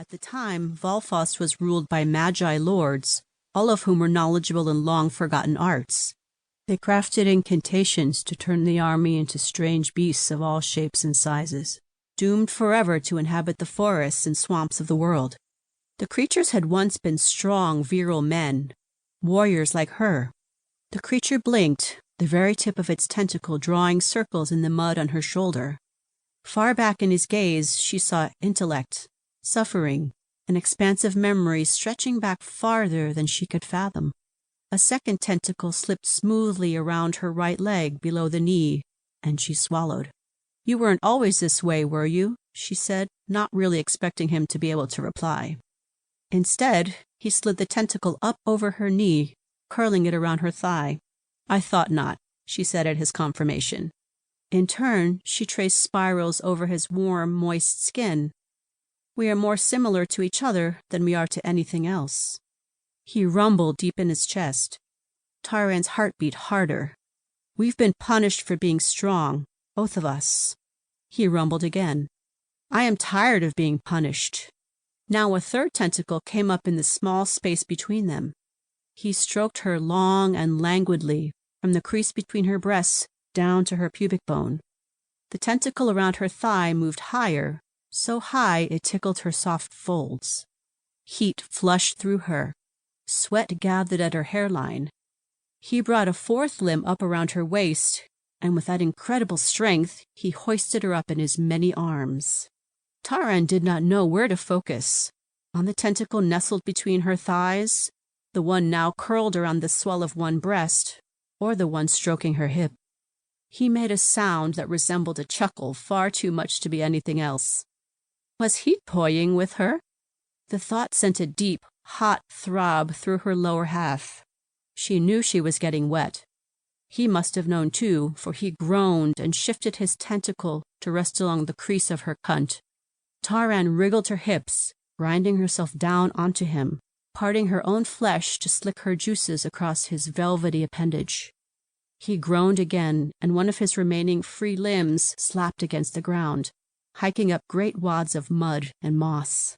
At the time, Volfost was ruled by magi lords, all of whom were knowledgeable in long-forgotten arts. They crafted incantations to turn the army into strange beasts of all shapes and sizes, doomed forever to inhabit the forests and swamps of the world. The creatures had once been strong, virile men, warriors like her. The creature blinked, the very tip of its tentacle drawing circles in the mud on her shoulder. Far back in his gaze she saw intellect, suffering, an expansive memory stretching back farther than she could fathom. A second tentacle slipped smoothly around her right leg below the knee, and she swallowed. "You weren't always this way, were you?" she said, not really expecting him to be able to reply. Instead, he slid the tentacle up over her knee, curling it around her thigh. "I thought not," she said at his confirmation. In turn, she traced spirals over his warm, moist skin. "We are more similar to each other than we are to anything else." He rumbled deep in his chest. Taran's heart beat harder. "We've been punished for being strong, both of us." He rumbled again. "I am tired of being punished." Now a third tentacle came up in the small space between them. He stroked her long and languidly, from the crease between her breasts down to her pubic bone. The tentacle around her thigh moved higher, so high it tickled her soft folds. Heat flushed through her. Sweat gathered at her hairline. He brought a fourth limb up around her waist, and with that incredible strength, he hoisted her up in his many arms. Taran did not know where to focus, on the tentacle nestled between her thighs, the one now curled around the swell of one breast, or the one stroking her hip. He made a sound that resembled a chuckle far too much to be anything else. Was he toying with her? The thought sent a deep, hot throb through her lower half. She knew she was getting wet. He must have known too, for he groaned and shifted his tentacle to rest along the crease of her cunt. Taran wriggled her hips, grinding herself down onto him, parting her own flesh to slick her juices across his velvety appendage. He groaned again, and one of his remaining free limbs slapped against the ground, hiking up great wads of mud and moss.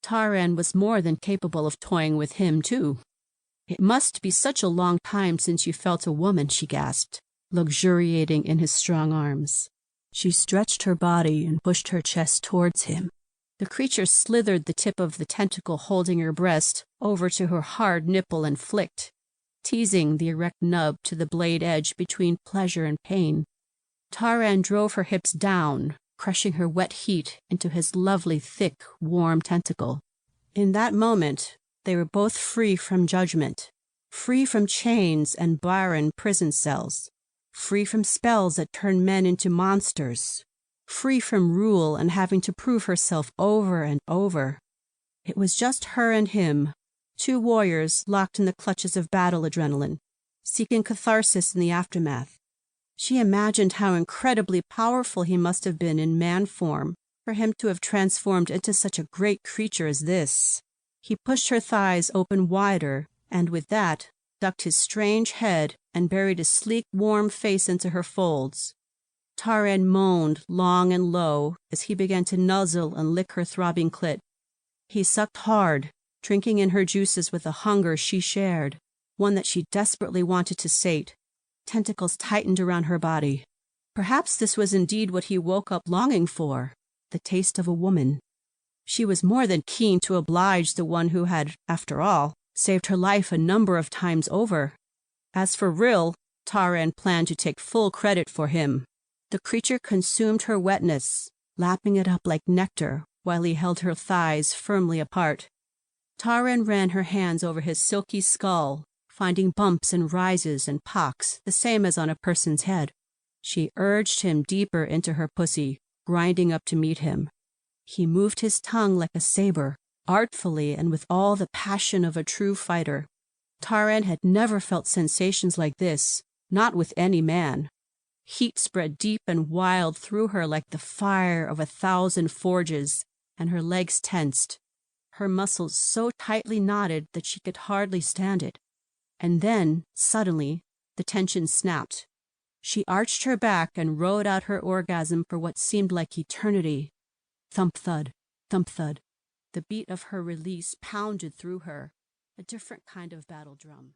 Taran was more than capable of toying with him, too. "It must be such a long time since you felt a woman," she gasped, luxuriating in his strong arms. She stretched her body and pushed her chest towards him. The creature slithered the tip of the tentacle holding her breast over to her hard nipple and flicked, teasing the erect nub to the blade edge between pleasure and pain. Taran drove her hips down, crushing her wet heat into his lovely, thick, warm tentacle. In that moment, they were both free from judgment, free from chains and barren prison cells, free from spells that turn men into monsters, free from rule and having to prove herself over and over. It was just her and him, two warriors locked in the clutches of battle adrenaline, seeking catharsis in the aftermath. She imagined how incredibly powerful he must have been in man form for him to have transformed into such a great creature as this. He pushed her thighs open wider, and with that, ducked his strange head and buried his sleek, warm face into her folds. Taran moaned long and low as he began to nuzzle and lick her throbbing clit. He sucked hard, drinking in her juices with a hunger she shared, one that she desperately wanted to sate. Tentacles tightened around her body. Perhaps this was indeed what he woke up longing for, the taste of a woman. She was more than keen to oblige the one who had, after all, saved her life a number of times over. As for Rill, Taran planned to take full credit for him. The creature consumed her wetness, lapping it up like nectar while he held her thighs firmly apart. Taran ran her hands over his silky skull, finding bumps and rises and pocks the same as on a person's head. She urged him deeper into her pussy, grinding up to meet him. He moved his tongue like a saber, artfully and with all the passion of a true fighter. Taran had never felt sensations like this, not with any man. Heat spread deep and wild through her like the fire of 1,000 forges, and her legs tensed, her muscles so tightly knotted that she could hardly stand it. And then, suddenly, the tension snapped. She arched her back and rode out her orgasm for what seemed like eternity. Thump-thud, thump-thud. The beat of her release pounded through her, a different kind of battle drum.